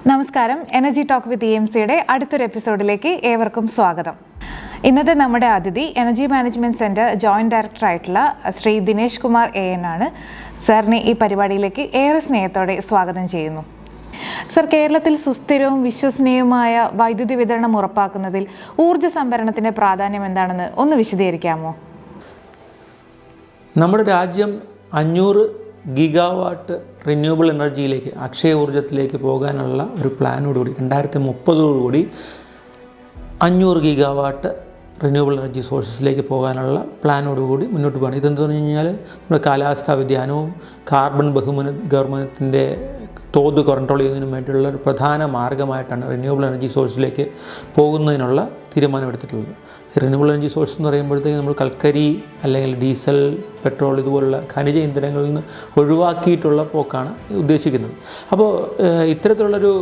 നമസ്കാരം. Energy talk with EMCയുടെ അടുത്തൊരു എപ്പിസോഡിലേക്ക് ഏവർക്കും സ്വാഗതം. ഇന്നത്തെ നമ്മുടെ അതിഥി എനർജി മാനേജ്മെൻറ്റ് സെൻറ്റർ ജോയിൻറ്റ് ഡയറക്ടറായിട്ടുള്ള ശ്രീ ദിനേശ് കുമാർ AN ആണ്. സാറിനെ ഈ പരിപാടിയിലേക്ക് ഏറെ സ്നേഹത്തോടെ സ്വാഗതം ചെയ്യുന്നു. സർ, കേരളത്തിൽ സുസ്ഥിരവും വിശ്വസനീയവുമായ വൈദ്യുതി വിതരണം ഉറപ്പാക്കുന്നതിൽ ഊർജ്ജ സംഭരണത്തിൻ്റെ പ്രാധാന്യം എന്താണെന്ന് ഒന്ന് വിശദീകരിക്കാമോ? നമ്മുടെ രാജ്യം 500 ഗിഗാവാട്ട് റിന്യൂവബിൾ എനർജിയിലേക്ക്, അക്ഷയ ഊർജ്ജത്തിലേക്ക് പോകാനുള്ള ഒരു പ്ലാനോടുകൂടി 2030 500 ഗിഗാവാട്ട് റിന്യൂവബിൾ എനർജി സോഴ്സസിലേക്ക് പോകാനുള്ള പ്ലാനോടുകൂടി മുന്നോട്ട് പോകണം. ഇതെന്തെന്ന് പറഞ്ഞു കഴിഞ്ഞാൽ നമ്മുടെ കാലാവസ്ഥാ വ്യതിയാനവും കാർബൺ ബഹുമുഖത്തിൻ്റെ തോത് കൺട്രോൾ ചെയ്യുന്നതിനും വേണ്ടിയുള്ള ഒരു പ്രധാന മാർഗ്ഗമായിട്ടാണ് റിന്യൂവബിൾ എനർജി സോഴ്സിലേക്ക് പോകുന്നതിനുള്ള തീരുമാനമെടുത്തിട്ടുള്ളത്. റിന്യൂവബിൾ എനർജി സോഴ്സ് എന്ന് പറയുമ്പോഴത്തേക്ക് നമ്മൾ കൽക്കരി അല്ലെങ്കിൽ ഡീസൽ, പെട്രോൾ ഇതുപോലുള്ള ഖനിജ ഇന്ധനങ്ങളിൽ നിന്ന് ഒഴിവാക്കിയിട്ടുള്ള പോക്കാണ് ഉദ്ദേശിക്കുന്നത്. അപ്പോൾ ഇത്തരത്തിലുള്ളൊരു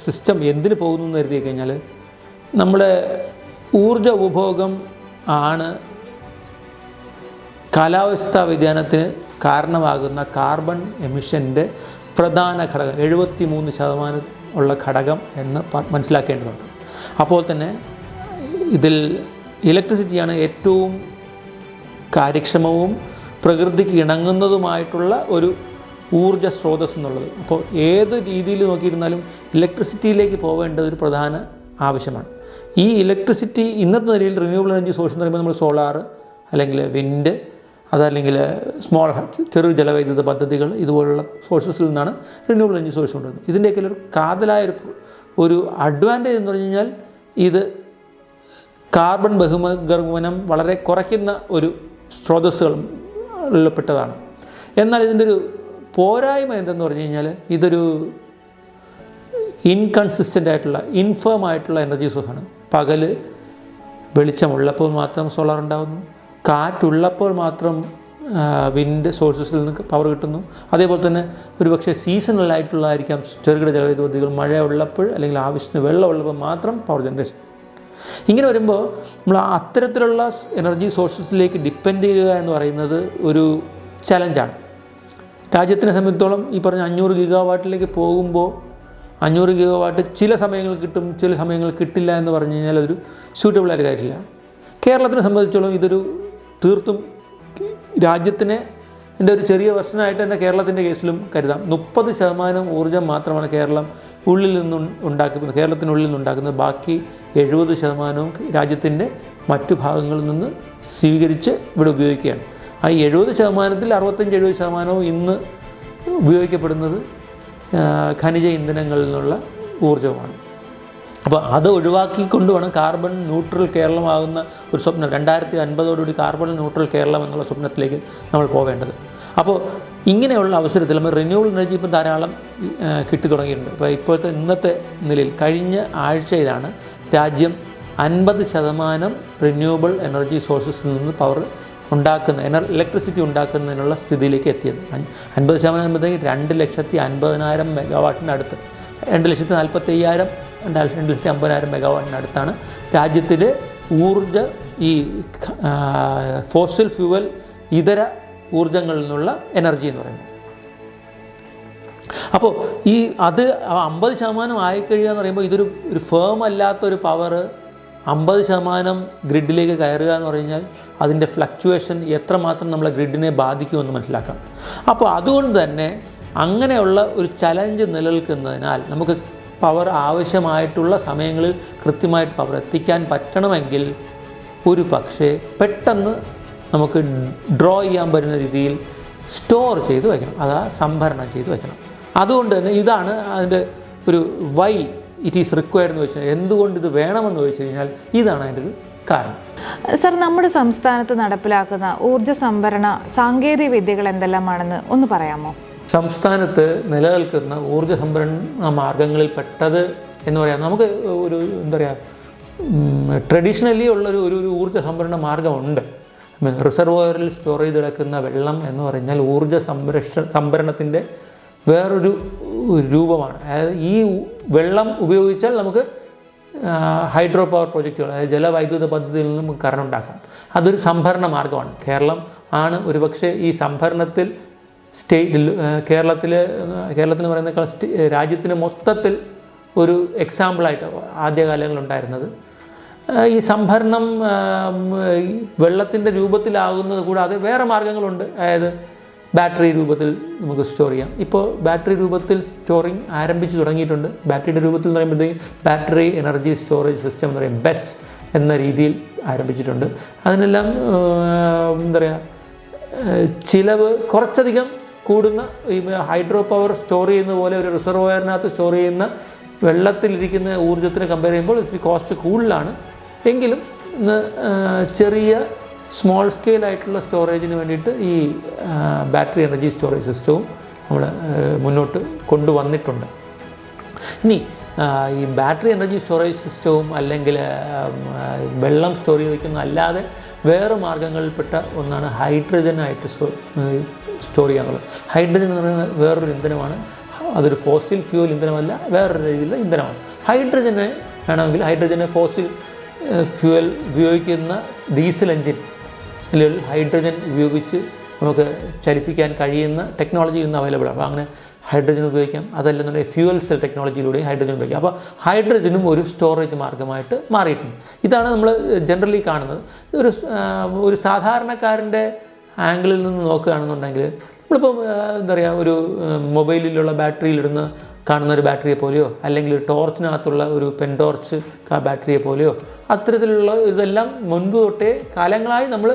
സിസ്റ്റം എന്തിന് പോകുന്നു എന്ന് കരുതി കഴിഞ്ഞാൽ നമ്മുടെ ഊർജ ഉപഭോഗം ആണ് കാലാവസ്ഥാ വ്യതിയാനത്തിന് കാരണമാകുന്ന കാർബൺ എമിഷൻ്റെ പ്രധാന ഘടകം, 73% ഉള്ള ഘടകം എന്ന് മനസ്സിലാക്കേണ്ടതുണ്ട്. അപ്പോൾ തന്നെ ഇതിൽ ഇലക്ട്രിസിറ്റിയാണ് ഏറ്റവും കാര്യക്ഷമവും പ്രകൃതിക്ക് ഇണങ്ങുന്നതുമായിട്ടുള്ള ഒരു ഊർജ്ജ സ്രോതസ് എന്നുള്ളത്. അപ്പോൾ ഏത് രീതിയിൽ നോക്കിയിരുന്നാലും ഇലക്ട്രിസിറ്റിയിലേക്ക് പോവേണ്ടത് ഒരു പ്രധാന ആവശ്യമാണ്. ഈ ഇലക്ട്രിസിറ്റി ഇന്നത്തെ നിലയിൽ റിന്യൂവബിൾ എനർജി സോഴ്സ് എന്ന് പറയുമ്പോൾ നമ്മൾ സോളാർ അല്ലെങ്കിൽ വിൻഡ്, അതല്ലെങ്കിൽ ചെറു ജലവൈദ്യുത പദ്ധതികൾ ഇതുപോലുള്ള സോഴ്സസിൽ നിന്നാണ് റിന്യൂവബിൾ എനർജി സോഴ്സ് കൊണ്ടുവരുന്നത്. ഇതിൻ്റെയൊക്കെ ഒരു കാതലായൊരു അഡ്വാൻറ്റേജ് എന്ന് പറഞ്ഞു കഴിഞ്ഞാൽ ഇത് കാർബൺ ബഹുമുഖം വളരെ കുറയ്ക്കുന്ന ഒരു സ്രോതസ്സുകളിൽപ്പെട്ടതാണ്. എന്നാൽ ഇതിൻ്റെ ഒരു പോരായ്മ എന്തെന്ന് പറഞ്ഞു കഴിഞ്ഞാൽ ഇതൊരു ഇൻകൺസിസ്റ്റൻ്റ് ആയിട്ടുള്ള, ഇൻഫേം ആയിട്ടുള്ള എനർജി സോഴ്സാണ്. പകൽ വെളിച്ചമുള്ളപ്പോൾ മാത്രം സോളാർ ഉണ്ടാകുന്നു, കാറ്റുള്ളപ്പോൾ മാത്രം വിൻഡ് സോഴ്സസിൽ നിന്ന് പവർ കിട്ടുന്നു. അതേപോലെ തന്നെ ഒരുപക്ഷെ സീസണലായിട്ടുള്ളതായിരിക്കാം ചെറുകിട ജലവൈദ്യുത പദ്ധതികൾ, മഴ ഉള്ളപ്പോൾ അല്ലെങ്കിൽ ആവശ്യത്തിന് വെള്ളം ഉള്ളപ്പോൾ മാത്രം പവർ ജനറേഷൻ. ഇങ്ങനെ വരുമ്പോൾ നമ്മൾ അത്തരത്തിലുള്ള എനർജി സോഴ്സസിലേക്ക് ഡിപ്പെൻഡ് ചെയ്യുക എന്ന് പറയുന്നത് ഒരു ചലഞ്ചാണ്. രാജ്യത്തിനെ സംബന്ധിച്ചിടത്തോളം ഈ പറഞ്ഞ 500 ഗിഗാവാട്ടിലേക്ക് പോകുമ്പോൾ 500 ഗിഗാവാട്ട് ചില സമയങ്ങളിൽ കിട്ടും, ചില സമയങ്ങളിൽ കിട്ടില്ല എന്ന് പറഞ്ഞു കഴിഞ്ഞാൽ അതൊരു സ്യൂട്ടബിളായ കാര്യമില്ല. കേരളത്തിനെ സംബന്ധിച്ചിടത്തോളം ഇതൊരു തീർത്തും രാജ്യത്തിനെ എൻ്റെ ഒരു ചെറിയ വെർഷനായിട്ട് തന്നെ കേരളത്തിൻ്റെ കേസിലും കരുതാം. 30% ഊർജ്ജം മാത്രമാണ് കേരളത്തിനുള്ളിൽ നിന്നുണ്ടാക്കുന്നത്. ബാക്കി 70% രാജ്യത്തിൻ്റെ മറ്റു ഭാഗങ്ങളിൽ നിന്ന് സ്വീകരിച്ച് ഇവിടെ ഉപയോഗിക്കുകയാണ്. ആ 70%-ൽ 65-70% ഇന്ന് ഉപയോഗിക്കപ്പെടുന്നത് ഖനിജ ഇന്ധനങ്ങളിൽ നിന്നുള്ള ഊർജ്ജമാണ്. അപ്പോൾ അത് ഒഴിവാക്കിക്കൊണ്ട് വേണം കാർബൺ ന്യൂട്രൽ കേരളമാകുന്ന ഒരു സ്വപ്നം, 2050 കാർബൺ ന്യൂട്രൽ കേരളം എന്നുള്ള സ്വപ്നത്തിലേക്ക് നമ്മൾ പോവേണ്ടത്. അപ്പോൾ ഇങ്ങനെയുള്ള അവസരത്തിൽ നമ്മൾ റിന്യൂവബിൾ എനർജി ഇപ്പം ധാരാളം കിട്ടി തുടങ്ങിയിട്ടുണ്ട്. അപ്പോൾ ഇന്നത്തെ നിലയിൽ കഴിഞ്ഞ ആഴ്ചയിലാണ് രാജ്യം 50% റിന്യൂവബിൾ എനർജി സോഴ്സസിൽ നിന്ന് പവർ ഇലക്ട്രിസിറ്റി ഉണ്ടാക്കുന്നതിനുള്ള സ്ഥിതിയിലേക്ക് എത്തിയത്. 50% ആകുമ്പോഴത്തേക്ക് 2,50,000 മെഗാവാട്ടിനടുത്ത്, 2,45,000 2,50,000 മെഗാവാട്ടിനടുത്താണ് രാജ്യത്തിലെ ഈ ഫോസിൽ ഫ്യൂവൽ ഇതര ഊർജ്ജങ്ങളിൽ നിന്നുള്ള എനർജി എന്ന് പറയുന്നത്. അപ്പോൾ അത് 50% ആയിക്കഴിയുക എന്ന് പറയുമ്പോൾ ഇതൊരു ഫേം അല്ലാത്തൊരു പവർ 50% ഗ്രിഡിലേക്ക് കയറുക എന്ന് പറഞ്ഞാൽ അതിൻ്റെ ഫ്ലക്ച്വേഷൻ എത്രമാത്രം നമ്മളെ ഗ്രിഡിനെ ബാധിക്കുമെന്ന് മനസ്സിലാക്കാം. അപ്പോൾ അതുകൊണ്ട് തന്നെ അങ്ങനെയുള്ള ഒരു ചലഞ്ച് നിലനിൽക്കുന്നതിനാൽ നമുക്ക് പവർ ആവശ്യമായിട്ടുള്ള സമയങ്ങളിൽ കൃത്യമായിട്ട് പവർ എത്തിക്കാൻ പറ്റണമെങ്കിൽ ഒരു പക്ഷേ പെട്ടെന്ന് നമുക്ക് ഡ്രോ ചെയ്യാൻ പറ്റുന്ന രീതിയിൽ സ്റ്റോർ ചെയ്ത് വയ്ക്കണം, സംഭരണം ചെയ്ത് വയ്ക്കണം. അതുകൊണ്ട് തന്നെ ഇതാണ് അതിൻ്റെ ഒരു വൈ ഇറ്റ് ഈസ് റിക്വയർഡ് എന്ന് വെച്ചാൽ എന്തുകൊണ്ട് ഇത് വേണമെന്ന് ചോദിച്ചു കഴിഞ്ഞാൽ ഇതാണ് അതിൻ്റെ ഒരു കാരണം. സർ, നമ്മുടെ സംസ്ഥാനത്ത് നടപ്പിലാക്കുന്ന ഊർജ്ജ സംഭരണ സാങ്കേതിക വിദ്യകൾ എന്തെല്ലാമാണെന്ന് ഒന്ന് പറയാമോ? സംസ്ഥാനത്ത് നിലനിൽക്കുന്ന ഊർജ്ജ സംഭരണ മാർഗങ്ങളിൽ പെട്ടത് എന്ന് പറയാം, നമുക്ക് ട്രഡീഷണലി ഉള്ളൊരു ഊർജ്ജ സംഭരണ മാർഗമുണ്ട്. റിസർവോയറിൽ സ്റ്റോർ ചെയ്ത് കിടക്കുന്ന വെള്ളം എന്ന് പറഞ്ഞാൽ ഊർജ്ജ സംഭരണത്തിൻ്റെ വേറൊരു രൂപമാണ്. അതായത് ഈ വെള്ളം ഉപയോഗിച്ചാൽ നമുക്ക് ഹൈഡ്രോ പവർ പ്രോജക്റ്റുകൾ, അതായത് ജലവൈദ്യുത പദ്ധതിയിൽ നിന്ന് നമുക്ക് കറണ്ട് ഉണ്ടാക്കാം. അതൊരു സംഭരണ മാർഗമാണ്. കേരളം ആണ് ഒരുപക്ഷെ ഈ സംഭരണത്തിൽ കേരളത്തിൽ പറയുന്ന രാജ്യത്തിന് മൊത്തത്തിൽ ഒരു എക്സാമ്പിളായിട്ട് ആദ്യകാലങ്ങളിലുണ്ടായിരുന്നത്. ഈ സംഭരണം വെള്ളത്തിൻ്റെ രൂപത്തിലാകുന്നത് കൂടാതെ വേറെ മാർഗ്ഗങ്ങളുണ്ട്. അതായത് ബാറ്ററി രൂപത്തിൽ നമുക്ക് സ്റ്റോർ ചെയ്യാം. ഇപ്പോൾ ബാറ്ററി രൂപത്തിൽ സ്റ്റോറിങ് ആരംഭിച്ചു തുടങ്ങിയിട്ടുണ്ട്. ബാറ്ററിയുടെ രൂപത്തിൽ എന്ന് പറയുമ്പോഴത്തേക്കും ബാറ്ററി എനർജി സ്റ്റോറേജ് സിസ്റ്റം എന്ന് പറയും, ബെസ് എന്ന രീതിയിൽ ആരംഭിച്ചിട്ടുണ്ട്. അതിനെല്ലാം എന്താ പറയുക, ചിലവ് കുറച്ചധികം കൂടുന്ന ഈ ഹൈഡ്രോ പവർ സ്റ്റോർ ചെയ്യുന്ന പോലെ ഒരു റിസർവോയറിനകത്ത് സ്റ്റോർ ചെയ്യുന്ന വെള്ളത്തിലിരിക്കുന്ന ഊർജ്ജത്തിനെ കമ്പയർ ചെയ്യുമ്പോൾ ഇത്തിരി കോസ്റ്റ് കൂടുതലാണ്. എങ്കിലും ചെറിയ സ്മോൾ സ്കെയിൽ ആയിട്ടുള്ള സ്റ്റോറേജിന് വേണ്ടിയിട്ട് ഈ ബാറ്ററി എനർജി സ്റ്റോറേജ് സിസ്റ്റവും നമ്മൾ മുന്നോട്ട് കൊണ്ടുവന്നിട്ടുണ്ട്. ഇനി ഈ ബാറ്ററി എനർജി സ്റ്റോറേജ് സിസ്റ്റവും അല്ലെങ്കിൽ വെള്ളം സ്റ്റോർ ചെയ്ത് വയ്ക്കുന്ന അല്ലാതെ വേറെ മാർഗ്ഗങ്ങളിൽപ്പെട്ട ഒന്നാണ് ഹൈഡ്രജനായിട്ട് സ്റ്റോർ ചെയ്യാന്നുള്ളത്. ഹൈഡ്രജൻ എന്ന് പറയുന്നത് വേറൊരു ഇന്ധനമാണ്. അതൊരു ഫോസിൽ ഫ്യൂൽ ഇന്ധനമല്ല, വേറൊരു രീതിയിലുള്ള ഇന്ധനമാണ്. ഹൈഡ്രജനെ വേണമെങ്കിൽ ഹൈഡ്രജനെ ഫോസിൽ ഫ്യൂവൽ ഉപയോഗിക്കുന്ന ഡീസൽ എൻജിൻ ഹൈഡ്രജൻ ഉപയോഗിച്ച് നമുക്ക് ചലിപ്പിക്കാൻ കഴിയുന്ന ടെക്നോളജി ഇന്ന് അവൈലബിൾ ആണ്. അപ്പോൾ അങ്ങനെ ഹൈഡ്രജൻ ഉപയോഗിക്കാം. അതല്ലെന്നുണ്ടെങ്കിൽ ഫ്യൂവൽ സെൽ ടെക്നോളജിയിലൂടെയും ഹൈഡ്രജൻ ഉപയോഗിക്കാം. അപ്പോൾ ഹൈഡ്രജനും ഒരു സ്റ്റോറേജ് മാർഗ്ഗമായിട്ട് മാറിയിട്ടുണ്ട്. ഇതാണ് നമ്മൾ ജനറലി കാണുന്നത്. ഒരു സാധാരണക്കാരൻ്റെ ആംഗിളിൽ നിന്ന് നോക്കുകയാണെന്നുണ്ടെങ്കിൽ നമ്മളിപ്പോൾ എന്താ പറയുക, ഒരു മൊബൈലിലുള്ള ബാറ്ററിയിലിടുന്ന കാണുന്ന ഒരു ബാറ്ററിയെ പോലെയോ അല്ലെങ്കിൽ ഒരു ടോർച്ചിനകത്തുള്ള ഒരു പെൻ ടോർച്ച് ബാറ്ററിയെ പോലെയോ അത്തരത്തിലുള്ള ഇതെല്ലാം മുൻപ് തൊട്ടേ കാലങ്ങളായി നമ്മൾ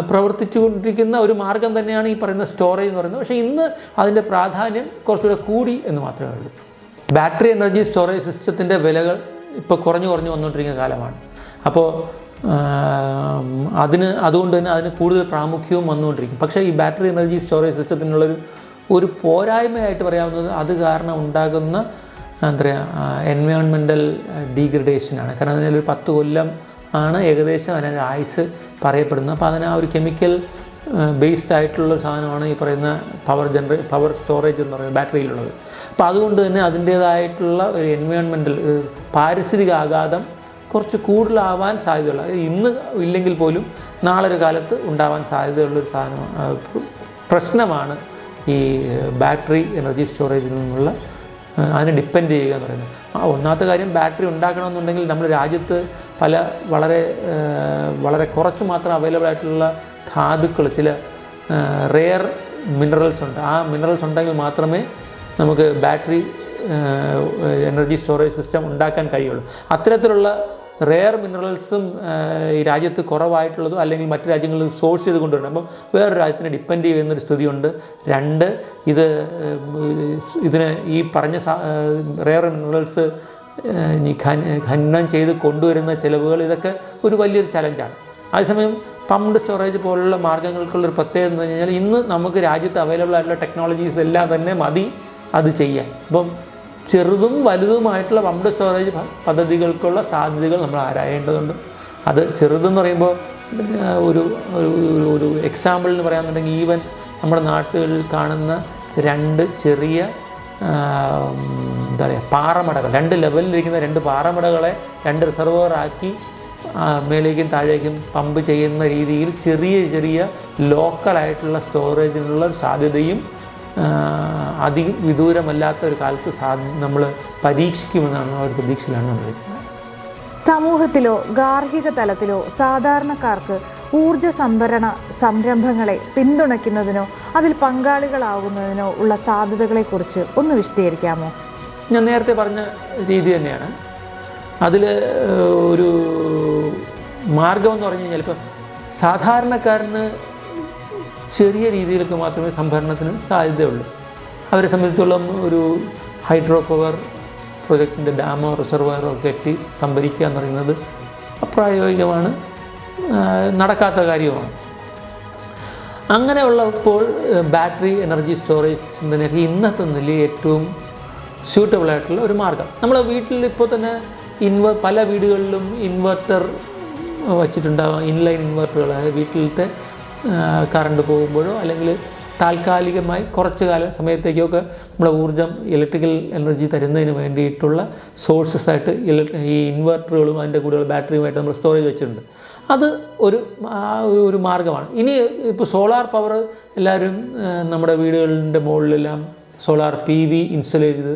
പ്രവർത്തിച്ചു കൊണ്ടിരിക്കുന്ന ഒരു മാർഗ്ഗം തന്നെയാണ് ഈ പറയുന്ന സ്റ്റോറേജ് എന്ന് പറയുന്നത്. പക്ഷേ ഇന്ന് അതിൻ്റെ പ്രാധാന്യം കുറച്ചുകൂടെ കൂടി എന്ന് മാത്രമേ ഉള്ളൂ. ബാറ്ററി എനർജി സ്റ്റോറേജ് സിസ്റ്റത്തിൻ്റെ വിലകൾ ഇപ്പോൾ കുറഞ്ഞു വന്നുകൊണ്ടിരിക്കുന്ന കാലമാണ്. അപ്പോൾ അതുകൊണ്ട് തന്നെ അതിന് കൂടുതൽ പ്രാമുഖ്യവും വന്നുകൊണ്ടിരിക്കും. പക്ഷേ ഈ ബാറ്ററി എനർജി സ്റ്റോറേജ് സിസ്റ്റത്തിനുള്ളൊരു പോരായ്മയായിട്ട് പറയാവുന്നത് അത് കാരണം ഉണ്ടാകുന്ന എന്താ പറയുക എൻവയോൺമെൻറ്റൽ ഡീഗ്രഡേഷനാണ്. കാരണം അതിനൊരു 10 കൊല്ലം ആണ് ഏകദേശം അതിൻ്റെ ആയുസ് പറയപ്പെടുന്നത്. അപ്പോൾ അതിന് ആ ഒരു കെമിക്കൽ ബേസ്ഡ് ആയിട്ടുള്ള സാധനമാണ് ഈ പറയുന്ന പവർ സ്റ്റോറേജ് എന്ന് പറയുന്നത് ബാറ്ററിയിലുള്ളത്. അപ്പോൾ അതുകൊണ്ട് തന്നെ അതിൻ്റേതായിട്ടുള്ള ഒരു എൻവയോൺമെൻറ്റൽ പാരിസ്ഥിതിക ആഘാതം കുറച്ച് കൂടുതലാവാൻ സാധ്യതയുള്ള, ഇന്ന് ഇല്ലെങ്കിൽ പോലും നാളെ ഒരു കാലത്ത് ഉണ്ടാവാൻ സാധ്യതയുള്ളൊരു പ്രശ്നമാണ് ഈ ബാറ്ററി എനർജി സ്റ്റോറേജിൽ നിന്നുള്ള അതിനെ ഡിപ്പെൻഡ് ചെയ്യുക എന്ന് പറയുന്നത്. ഒന്നാമത്തെ കാര്യം, ബാറ്ററി ഉണ്ടാക്കണമെന്നുണ്ടെങ്കിൽ നമ്മുടെ രാജ്യത്ത് വളരെ കുറച്ച് മാത്രം അവൈലബിൾ ആയിട്ടുള്ള ധാതുക്കൾ, ചില റെയർ മിനറൽസ് ഉണ്ട്. ആ മിനറൽസ് ഉണ്ടെങ്കിൽ മാത്രമേ നമുക്ക് ബാറ്ററി എനർജി സ്റ്റോറേജ് സിസ്റ്റം ഉണ്ടാക്കാൻ കഴിയുള്ളൂ. അത്തരത്തിലുള്ള റെയർ മിനറൽസും ഈ രാജ്യത്ത് കുറവായിട്ടുള്ളതും അല്ലെങ്കിൽ മറ്റു രാജ്യങ്ങളിൽ സോഴ്സ് ചെയ്ത് കൊണ്ടുവരണം. അപ്പം വേറൊരു രാജ്യത്തിനെ ഡിപ്പെൻഡ് ചെയ്യുന്നൊരു സ്ഥിതിയുണ്ട്. 2, ഇതിന് ഈ പറഞ്ഞ റെയർ മിനറൽസ് ഖനനം ചെയ്ത് കൊണ്ടുവരുന്ന ചിലവുകൾ, ഇതൊക്കെ ഒരു വലിയൊരു ചലഞ്ചാണ്. അതേസമയം പമ്പ്ഡ് സ്റ്റോറേജ് പോലുള്ള മാർഗ്ഗങ്ങൾക്കുള്ളൊരു പ്രത്യേകത എന്ന് പറഞ്ഞു കഴിഞ്ഞാൽ ഇന്ന് നമുക്ക് രാജ്യത്ത് അവൈലബിൾ ആയിട്ടുള്ള ടെക്നോളജീസ് എല്ലാം തന്നെ മതി അത് ചെയ്യാൻ. അപ്പം ചെറുതും വലുതുമായിട്ടുള്ള പമ്പ്ഡ് സ്റ്റോറേജ് പദ്ധതികൾക്കുള്ള സാധ്യതകൾ നമ്മൾ ആരായേണ്ടതുണ്ട്. അത് ചെറുതെന്ന് പറയുമ്പോൾ ഒരു എക്സാമ്പിളിന് പറയാമെന്നുണ്ടെങ്കിൽ, ഈവൻ നമ്മുടെ നാട്ടുകളിൽ കാണുന്ന 2 ചെറിയ എന്താ പറയുക പാറമടകൾ, 2 ലെവലിലിരിക്കുന്ന 2 പാറമടകളെ 2 റിസർവോയർ ആക്കി മേലേക്കും താഴേക്കും പമ്പ് ചെയ്യുന്ന രീതിയിൽ ചെറിയ ലോക്കലായിട്ടുള്ള സ്റ്റോറേജിനുള്ള സാധ്യതയും അതിവിദൂരമല്ലാത്ത ഒരു കാലത്ത് നമ്മൾ പരീക്ഷിക്കുമെന്നാണ് ഒരു പ്രതീക്ഷയിലാണ് നമ്മളിരിക്കുന്നത്. സമൂഹത്തിലോ ഗാർഹിക തലത്തിലോ സാധാരണക്കാർക്ക് ഊർജ സംഭരണ സംരംഭങ്ങളെ പിന്തുണയ്ക്കുന്നതിനോ അതിൽ പങ്കാളികളാകുന്നതിനോ ഉള്ള സാധ്യതകളെക്കുറിച്ച് ഒന്ന് വിശദീകരിക്കാമോ? ഞാൻ നേരത്തെ പറഞ്ഞ രീതി തന്നെയാണ്. അതിൽ ഒരു മാർഗമെന്ന് പറഞ്ഞു കഴിഞ്ഞാൽ, ഇപ്പോൾ സാധാരണക്കാരന് ചെറിയ രീതിയിലൊക്കെ മാത്രമേ സംഭരണത്തിന് സാധ്യതയുള്ളൂ. അവരെ സംബന്ധിച്ചിടത്തോളം ഒരു ഹൈഡ്രോ പവർ പ്രൊജക്റ്റിൻ്റെ ഡാമോ റിസർവോയറോ കെട്ടി സംഭരിക്കുക എന്ന് പറയുന്നത് അപ്രായോഗികമാണ്, നടക്കാത്ത കാര്യമാണ്. അങ്ങനെയുള്ളപ്പോൾ ബാറ്ററി എനർജി സ്റ്റോറേജ് സിസ്റ്റത്തിനൊക്കെ ഇന്നത്തെ നിലയിൽ ഏറ്റവും സ്യൂട്ടബിളായിട്ടുള്ള ഒരു മാർഗ്ഗം. നമ്മുടെ വീട്ടിൽ ഇപ്പോൾ തന്നെ പല വീടുകളിലും ഇൻവെർട്ടർ വച്ചിട്ടുണ്ടാകും. ഇൻലൈൻ ഇൻവെർട്ടറുകൾ, അതായത് വീട്ടിലത്തെ കറണ്ട് പോകുമ്പോഴോ അല്ലെങ്കിൽ താൽക്കാലികമായി കുറച്ച് സമയത്തേക്കൊക്കെ നമ്മളെ ഊർജ്ജം ഇലക്ട്രിക്കൽ എനർജി തരുന്നതിന് വേണ്ടിയിട്ടുള്ള സോഴ്സസ് ആയിട്ട് ഈ ഇൻവെർട്ടറുകളും അതിൻ്റെ കൂടെയുള്ള ബാറ്ററിയുമായിട്ട് നമ്മൾ സ്റ്റോറേജ് വെച്ചിട്ടുണ്ട്. അത് ഒരു മാർഗ്ഗമാണ്. ഇനി ഇപ്പോൾ സോളാർ പവർ എല്ലാവരും നമ്മുടെ വീടുകളുടെ മുകളിലെല്ലാം സോളാർ PV ഇൻസ്റ്റോൾ ചെയ്ത്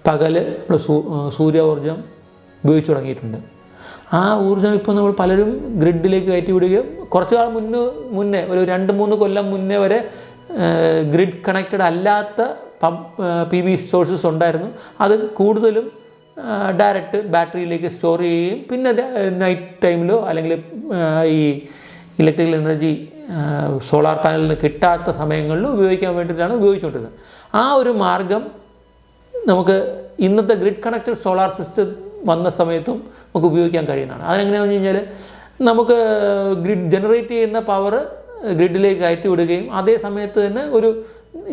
പകല് സൂര്യ ഊർജ്ജം ഉപയോഗിച്ച് തുടങ്ങിയിട്ടുണ്ട്. ആ ഊർജ്ജം ഇപ്പോൾ നമ്മൾ പലരും ഗ്രിഡിലേക്ക് കയറ്റി വിടുകയും കുറച്ച് കാലം മുന്നേ ഒരു 2-3 കൊല്ലം മുന്നേ വരെ ഗ്രിഡ് കണക്റ്റഡ് അല്ലാത്ത PV സോഴ്സസ് ഉണ്ടായിരുന്നു. അത് കൂടുതലും ഡയറക്റ്റ് ബാറ്ററിയിലേക്ക് സ്റ്റോർ ചെയ്യുകയും പിന്നെ നൈറ്റ് ടൈമിലോ അല്ലെങ്കിൽ ഈ ഇലക്ട്രിക്കൽ എനർജി സോളാർ പാനലിൽ നിന്ന് കിട്ടാത്ത സമയങ്ങളിലും ഉപയോഗിക്കാൻ വേണ്ടിയിട്ടാണ് ഉപയോഗിച്ചുകൊണ്ടിരുന്നത്. ആ ഒരു മാർഗം നമുക്ക് ഇന്നത്തെ ഗ്രിഡ് കണക്റ്റഡ് സോളാർ സിസ്റ്റം വന്ന സമയത്തും നമുക്ക് ഉപയോഗിക്കാൻ കഴിയുന്നതാണ്. അതിനെങ്ങനെയാണെന്ന് വെച്ച് കഴിഞ്ഞാൽ നമുക്ക് ഗ്രിഡ് ജനറേറ്റ് ചെയ്യുന്ന പവർ ഗ്രിഡിലേക്ക് കയറ്റി വിടുകയും അതേ സമയത്ത് തന്നെ ഒരു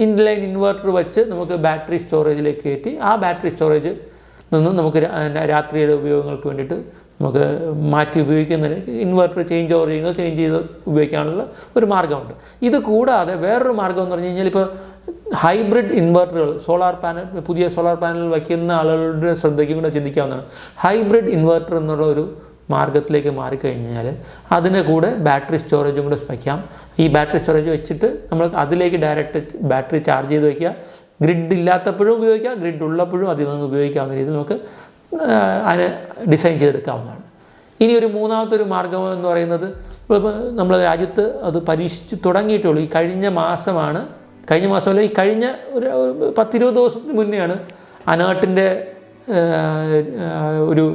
ഇൻലൈൻ ഇൻവെർട്ടർ വെച്ച് നമുക്ക് ബാറ്ററി സ്റ്റോറേജിലേക്ക് കയറ്റി ആ ബാറ്ററി സ്റ്റോറേജ് നിന്ന് നമുക്ക് രാത്രിയുടെ ഉപയോഗങ്ങൾക്ക് വേണ്ടിയിട്ട് നമുക്ക് മാറ്റി ഉപയോഗിക്കുന്നതിന് ഇൻവെർട്ടർ ചേഞ്ച് ചെയ്ത് ഉപയോഗിക്കാനുള്ള ഒരു മാർഗ്ഗമുണ്ട്. ഇത് കൂടാതെ വേറൊരു മാർഗ്ഗം എന്ന് പറഞ്ഞു കഴിഞ്ഞാൽ ഇപ്പോൾ ഹൈബ്രിഡ് ഇൻവെർട്ടറുകൾ പുതിയ സോളാർ പാനൽ വയ്ക്കുന്ന ആളുകളുടെ ശ്രദ്ധയ്ക്കും കൂടെ ചിന്തിക്കാവുന്നതാണ്. ഹൈബ്രിഡ് ഇൻവെർട്ടർ എന്നുള്ള ഒരു മാർഗ്ഗത്തിലേക്ക് മാറിക്കഴിഞ്ഞാൽ അതിൻ്റെ കൂടെ ബാറ്ററി സ്റ്റോറേജും കൂടെ വയ്ക്കാം. ഈ ബാറ്ററി സ്റ്റോറേജ് വെച്ചിട്ട് നമ്മൾ അതിലേക്ക് ഡയറക്റ്റ് ബാറ്ററി ചാർജ് ചെയ്ത് വയ്ക്കുക. ഗ്രിഡ് ഇല്ലാത്തപ്പോഴും ഉപയോഗിക്കാം, ഗ്രിഡ് ഉള്ളപ്പോഴും അതിൽ നിന്ന് ഉപയോഗിക്കാവുന്ന രീതിയിൽ നമുക്ക് അതിനെ ഡിസൈൻ ചെയ്തെടുക്കാവുന്നതാണ്. ഇനി ഒരു മൂന്നാമത്തെ ഒരു മാർഗ്ഗം എന്ന് പറയുന്നത് നമ്മുടെ രാജ്യത്ത് അത് പരീക്ഷിച്ച് തുടങ്ങിയിട്ടുള്ളൂ. ഈ കഴിഞ്ഞ മാസമല്ല, ഈ കഴിഞ്ഞ ഒരു 10-20 ദിവസത്തിന് മുന്നെയാണ് അനേർട്ടിൻ്റെ ഒരു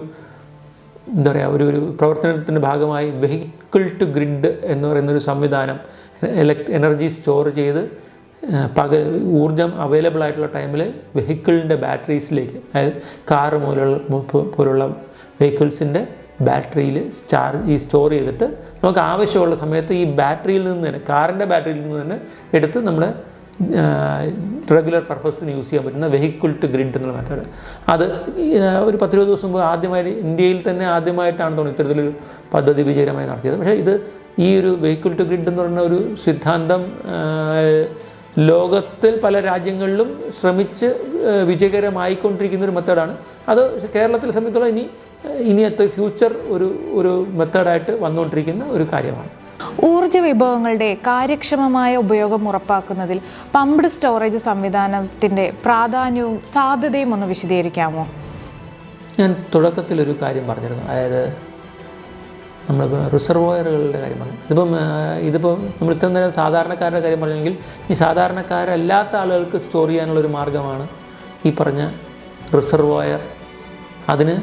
എന്താ പറയുക ഒരു പ്രവർത്തനത്തിൻ്റെ ഭാഗമായി വെഹിക്കിൾ ടു ഗ്രിഡ് എന്ന് പറയുന്നൊരു സംവിധാനം എനർജി സ്റ്റോർ ചെയ്ത് ഊർജ്ജം അവൈലബിൾ ആയിട്ടുള്ള ടൈമിൽ വെഹിക്കിളിൻ്റെ ബാറ്ററീസിലേക്ക്, അതായത് കാറ് പോലുള്ള വെഹിക്കിൾസിൻ്റെ ബാറ്ററിയിൽ സ്റ്റോർ ചെയ്തിട്ട് നമുക്ക് ആവശ്യമുള്ള സമയത്ത് ഈ ബാറ്ററിയിൽ നിന്ന് തന്നെ, കാറിൻ്റെ ബാറ്ററിയിൽ നിന്ന് തന്നെ എടുത്ത് നമ്മുടെ റെഗുലർ പർപ്പസിന് യൂസ് ചെയ്യാൻ പറ്റുന്ന വെഹിക്കിൾ ടു ഗ്രിഡ് എന്നുള്ള മെത്തേഡ്. അത് ഒരു 10-20 ദിവസം മുമ്പ് ആദ്യമായിട്ട് ഇന്ത്യയിൽ തന്നെ ആദ്യമായിട്ടാണ് തോന്നുന്നു ഇത്തരത്തിലൊരു പദ്ധതി വിജയകരമായി നടത്തിയത്. പക്ഷേ ഇത് ഈ ഒരു വെഹിക്കിൾ ടു ഗ്രിഡ് എന്ന് പറയുന്ന ഒരു സിദ്ധാന്തം ലോകത്തിൽ പല രാജ്യങ്ങളിലും ശ്രമിച്ച് വിജയകരമായിക്കൊണ്ടിരിക്കുന്ന ഒരു മെത്തേഡാണ്. അത് കേരളത്തിലെ സംബന്ധിച്ചോളം ഇനിയത്തെ ഫ്യൂച്ചർ ഒരു മെത്തേഡായിട്ട് വന്നുകൊണ്ടിരിക്കുന്ന ഒരു കാര്യമാണ്. ഊർജ്ജ വിഭവങ്ങളുടെ കാര്യക്ഷമമായ ഉപയോഗം ഉറപ്പാക്കുന്നതിൽ പമ്പ്ഡ് സ്റ്റോറേജ് സംവിധാനത്തിൻ്റെ പ്രാധാന്യവും സാധ്യതയും ഒന്ന് വിശദീകരിക്കാമോ? ഞാൻ തുടക്കത്തിലൊരു കാര്യം പറഞ്ഞിരുന്നു, അതായത് നമ്മളിപ്പോൾ റിസർവോയറുകളുടെ കാര്യം പറഞ്ഞു. ഇതിപ്പോൾ നമ്മൾ ഇത്ര നേരം സാധാരണക്കാരുടെ കാര്യം പറഞ്ഞെങ്കിൽ ഈ സാധാരണക്കാരല്ലാത്ത ആളുകൾക്ക് സ്റ്റോർ ചെയ്യാനുള്ളൊരു മാർഗ്ഗമാണ് ഈ പറഞ്ഞ റിസർവോയർ. അതിന്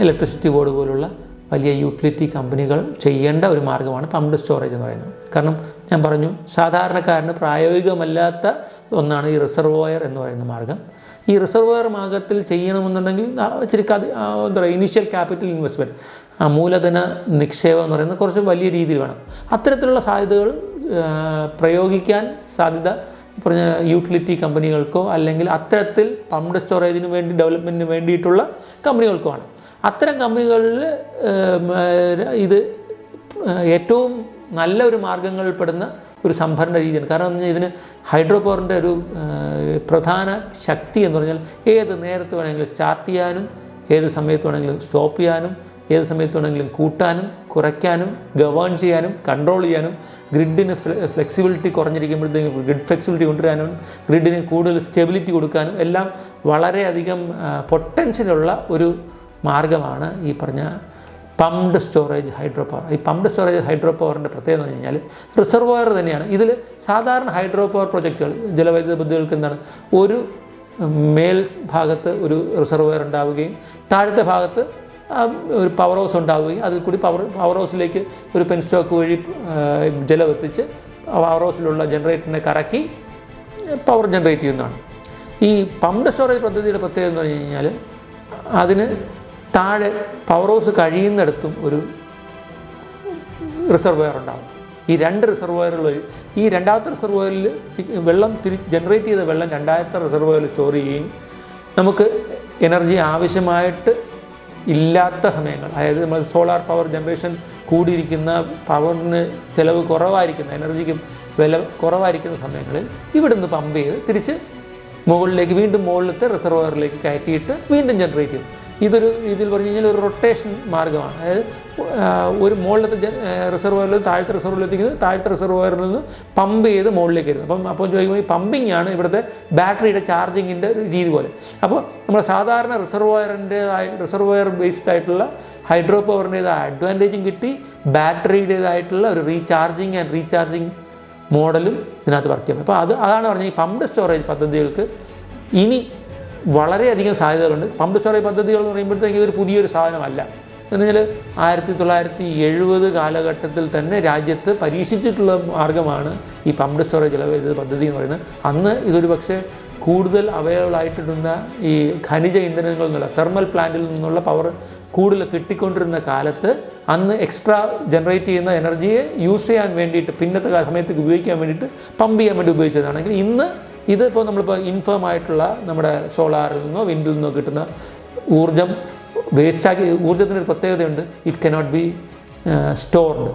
ഇലക്ട്രിസിറ്റി ബോർഡ് പോലുള്ള വലിയ യൂട്ടിലിറ്റി കമ്പനികൾ ചെയ്യേണ്ട ഒരു മാർഗ്ഗമാണ് പമ്പ്ഡ് സ്റ്റോറേജ് എന്ന് പറയുന്നത്. കാരണം ഞാൻ പറഞ്ഞു, സാധാരണക്കാരന് പ്രായോഗികമല്ലാത്ത ഒന്നാണ് ഈ റിസർവോയർ എന്ന് പറയുന്ന മാർഗ്ഗം. ഈ റിസർവോയർ മാർഗ്ഗത്തിൽ ചെയ്യണമെന്നുണ്ടെങ്കിൽ ഇച്ചിരി എന്താ പറയുക ഇനീഷ്യൽ ക്യാപിറ്റൽ ഇൻവെസ്റ്റ്മെൻറ്റ്, മൂലധന നിക്ഷേപം എന്ന് പറയുന്നത് കുറച്ച് വലിയ രീതിയിൽ വേണം. അത്തരത്തിലുള്ള സാധ്യതകൾ പ്രയോഗിക്കാൻ സാധ്യത പറഞ്ഞ യൂട്ടിലിറ്റി കമ്പനികൾക്കോ അല്ലെങ്കിൽ അത്തരത്തിൽ പമ്പ്ഡ് സ്റ്റോറേജിന് വേണ്ടി ഡെവലപ്മെൻറ്റിന് വേണ്ടിയിട്ടുള്ള കമ്പനികൾക്കുമാണ്. അത്തരം കമ്പനികളിൽ ഇത് ഏറ്റവും നല്ല ഒരു മാർഗ്ഗങ്ങളിൽപ്പെടുന്ന ഒരു സംഭരണ രീതിയാണ്. കാരണം എന്ന് പറഞ്ഞാൽ ഇതിന് ഹൈഡ്രോ പവറിൻ്റെ ഒരു പ്രധാന ശക്തി എന്ന് പറഞ്ഞാൽ ഏത് നേരത്ത് വേണമെങ്കിലും സ്റ്റാർട്ട് ചെയ്യാനും ഏത് സമയത്ത് വേണമെങ്കിലും സ്റ്റോപ്പ് ചെയ്യാനും ഏത് സമയത്ത് വേണമെങ്കിലും കൂട്ടാനും കുറയ്ക്കാനും ഗവേൺ ചെയ്യാനും കൺട്രോൾ ചെയ്യാനും ഗ്രിഡിന് ഫ്ലെക്സിബിലിറ്റി കുറഞ്ഞിരിക്കുമ്പോഴത്തേക്കും ഗ്രിഡ് ഫ്ലെക്സിബിലിറ്റി കൊണ്ടുവരാനും ഗ്രിഡിന് കൂടുതൽ സ്റ്റെബിലിറ്റി കൊടുക്കാനും എല്ലാം വളരെയധികം പൊട്ടൻഷ്യലുള്ള ഒരു മാർഗ്ഗമാണ് ഈ പറഞ്ഞ പമ്പ്ഡ് സ്റ്റോറേജ് ഹൈഡ്രോ പവർ. ഈ പമ്പ്ഡ് സ്റ്റോറേജ് ഹൈഡ്രോ പവറിൻ്റെ പ്രത്യേകത എന്ന് പറഞ്ഞു കഴിഞ്ഞാൽ റിസർവോയർ തന്നെയാണ്. ഇതിൽ സാധാരണ ഹൈഡ്രോ പവർ പ്രൊജക്റ്റുകൾ ജലവൈദ്യുത പദ്ധതികൾക്ക് എന്താണ്, ഒരു മേൽ ഭാഗത്ത് ഒരു റിസർവോയർ ഉണ്ടാവുകയും താഴത്തെ ഭാഗത്ത് ഒരു പവർ ഹൗസ് ഉണ്ടാവുകയും അതിൽ കൂടി പവർ ഹൗസിലേക്ക് ഒരു പെൻസ്റ്റോക്ക് വഴി ജലം എത്തിച്ച് പവർ ഹൗസിലുള്ള ജനറേറ്ററിനെ കറക്കി പവർ ജനറേറ്റ് ചെയ്യുന്നതാണ്. ഈ പമ്പ്ഡ് സ്റ്റോറേജ് പദ്ധതിയുടെ പ്രത്യേകത എന്ന് പറഞ്ഞു കഴിഞ്ഞാൽ അതിന് താഴെ പവർ ഹൗസ് കഴിയുന്നിടത്തും ഒരു റിസർവോയർ ഉണ്ടാകും. ഈ 2 റിസർവോയറുകൾ വഴി ഈ രണ്ടാമത്തെ റിസർവോയറിൽ വെള്ളം ജനറേറ്റ് ചെയ്ത വെള്ളം രണ്ടാമത്തെ റിസർവോയറിൽ സ്റ്റോർ ചെയ്യുകയും നമുക്ക് എനർജി ആവശ്യമായിട്ട് ഇല്ലാത്ത സമയങ്ങൾ, അതായത് നമ്മൾ സോളാർ പവർ ജനറേഷൻ കൂടിയിരിക്കുന്ന, പവറിന് ചിലവ് കുറവായിരിക്കുന്ന, എനർജിക്ക് വില കുറവായിരിക്കുന്ന സമയങ്ങളിൽ ഇവിടുന്ന് പമ്പ് ചെയ്ത് തിരിച്ച് മുകളിലേക്ക് വീണ്ടും മുകളിലത്തെ റിസർവോയറിലേക്ക് കയറ്റിയിട്ട് വീണ്ടും ജനറേറ്റ് ചെയ്യും. ഇതൊരു രീതിയിൽ പറഞ്ഞു കഴിഞ്ഞാൽ ഒരു റൊട്ടേഷൻ മാർഗ്ഗമാണ്. അതായത് ഒരു മുകളിലത്തെ റിസർവോയറിൽ താഴത്തെ റിസർവോയറിൽ എത്തിക്കുന്നത്, താഴത്തെ റിസർവോയറിൽ നിന്ന് പമ്പ് ചെയ്ത് മുകളിലേക്ക് വരുന്നത്. അപ്പോൾ ചോദിക്കുമ്പോൾ ഈ പമ്പിങ് ആണ് ഇവിടുത്തെ ബാറ്ററിയുടെ ചാർജിങ്ങിൻ്റെ ഒരു രീതി പോലെ. അപ്പോൾ നമ്മുടെ സാധാരണ റിസർവോയർ ബേസ്ഡ് ആയിട്ടുള്ള ഹൈഡ്രോ പവറിൻ്റേതായ അഡ്വാൻറ്റേജും കിട്ടി, ബാറ്ററിയുടേതായിട്ടുള്ള ഒരു റീചാർജിങ് മോഡലും ഇതിനകത്ത് വർക്ക് ചെയ്യും. അപ്പോൾ അതാണ് പറഞ്ഞത്, ഈ പമ്പ് സ്റ്റോറേജ് പദ്ധതികൾക്ക് ഇനി വളരെയധികം സാധ്യതകളുണ്ട്. പമ്പ് സ്റ്റോറേജ് പദ്ധതികൾ എന്ന് പറയുമ്പോഴത്തേക്ക് ഇതൊരു പുതിയൊരു സാധനമല്ല. എന്ന് വെച്ചാൽ 1970 കാലഘട്ടത്തിൽ തന്നെ രാജ്യത്ത് പരീക്ഷിച്ചിട്ടുള്ള മാർഗ്ഗമാണ് ഈ പമ്പ് സ്റ്റോറേജ് ജലവൈദ്യുത പദ്ധതി എന്ന് പറയുന്നത്. അന്ന് ഇതൊരു പക്ഷേ കൂടുതൽ അവൈലബിൾ ആയിട്ടിരുന്ന ഈ ഖനിജ ഇന്ധനങ്ങളിൽ നിന്നുള്ള തെർമൽ പ്ലാന്റിൽ നിന്നുള്ള പവർ കൂടുതൽ കിട്ടിക്കൊണ്ടിരുന്ന കാലത്ത് അന്ന് എക്സ്ട്രാ ജനറേറ്റ് ചെയ്യുന്ന എനർജിയെ യൂസ് ചെയ്യാൻ വേണ്ടിയിട്ട്, പിന്നത്തെ സമയത്തേക്ക് ഉപയോഗിക്കാൻ വേണ്ടിയിട്ട് പമ്പ് ചെയ്യാൻ വേണ്ടി ഉപയോഗിച്ചതാണെങ്കിൽ ഇന്ന് ഇതിപ്പോൾ നമ്മളിപ്പോൾ ഇൻഫേം ആയിട്ടുള്ള നമ്മുടെ സോളാറിൽ നിന്നോ വിൻഡിൽ നിന്നോ കിട്ടുന്ന ഊർജ്ജം വേസ്റ്റാക്കി, ഊർജ്ജത്തിനൊരു പ്രത്യേകതയുണ്ട്, it cannot be stored.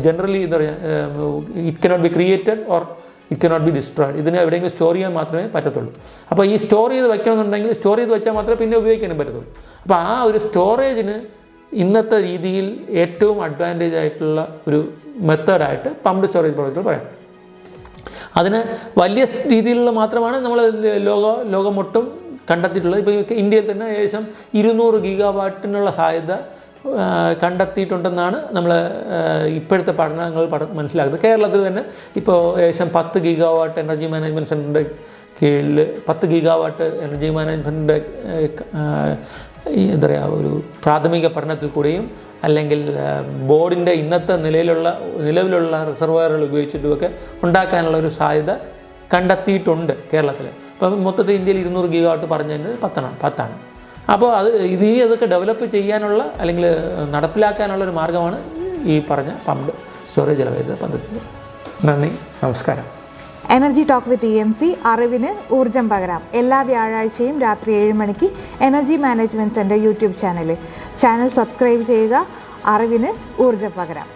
Generally എന്താ പറയുക, it cannot be created or it cannot be destroyed. ഇതിനെ എവിടെയെങ്കിലും സ്റ്റോർ ചെയ്യാൻ മാത്രമേ പറ്റത്തുള്ളൂ. അപ്പോൾ ഈ സ്റ്റോർ ചെയ്ത് വയ്ക്കണമെന്നുണ്ടെങ്കിൽ സ്റ്റോർ ചെയ്ത് വെച്ചാൽ മാത്രമേ പിന്നെ ഉപയോഗിക്കാനും പറ്റത്തുള്ളൂ. അപ്പോൾ ആ ഒരു സ്റ്റോറേജിന് ഇന്നത്തെ രീതിയിൽ ഏറ്റവും അഡ്വാൻറ്റേജ് ആയിട്ടുള്ള ഒരു മെത്തേഡായിട്ട് പമ്പ് സ്റ്റോറേജ് പ്രോജക്റ്റുകൾ പറയാം. അതിന് വലിയ രീതിയിലുള്ള മാത്രമാണ് നമ്മൾ ലോകമൊട്ടും കണ്ടെത്തിയിട്ടുള്ളത്. ഇപ്പോൾ ഇന്ത്യയിൽ തന്നെ ഏകദേശം 200 ഗിഗാവാട്ടിനുള്ള സാധ്യത കണ്ടെത്തിയിട്ടുണ്ടെന്നാണ് നമ്മൾ ഇപ്പോഴത്തെ പഠനങ്ങൾ മനസ്സിലാക്കുന്നത്. കേരളത്തിൽ തന്നെ ഇപ്പോൾ ഏകദേശം 10 ഗിഗാവാട്ട് എനർജി മാനേജ്മെൻറ്റ് സെൻ്ററിൻ്റെ കീഴിൽ 10 ഗിഗാവാട്ട് എനർജി മാനേജ്മെൻറ്റിൻ്റെ എന്താ പറയുക ഒരു പ്രാഥമിക പഠനത്തിൽ കൂടെയും അല്ലെങ്കിൽ ബോർഡിൻ്റെ ഇന്നത്തെ നിലവിലുള്ള റിസർവോയറുകൾ ഉപയോഗിച്ചിട്ടുമൊക്കെ ഉണ്ടാക്കാനുള്ള ഒരു സാധ്യത കണ്ടെത്തിയിട്ടുണ്ട് കേരളത്തിൽ. അപ്പോൾ മൊത്തത്തിൽ ഇന്ത്യയിൽ 200 ഗിഗാവാട്ട് പറഞ്ഞതിന് 10ആണ്. അപ്പോൾ ഇനി അതൊക്കെ ഡെവലപ്പ് ചെയ്യാനുള്ള അല്ലെങ്കിൽ നടപ്പിലാക്കാനുള്ള ഒരു മാർഗ്ഗമാണ് ഈ പറഞ്ഞ പമ്പ് സ്റ്റോറേജ് ജലവൈദ്യുത പദ്ധതി. നന്ദി, നമസ്കാരം. എനർജി ടോക്ക് വിത്ത് EMC, അറിവിന് ഊർജം പകരാം. എല്ലാ വ്യാഴാഴ്ചയും രാത്രി 7 മണിക്ക് energy management centre YouTube channel subscribe ചെയ്യുക. അറിവിന് ഊർജം പകരാം.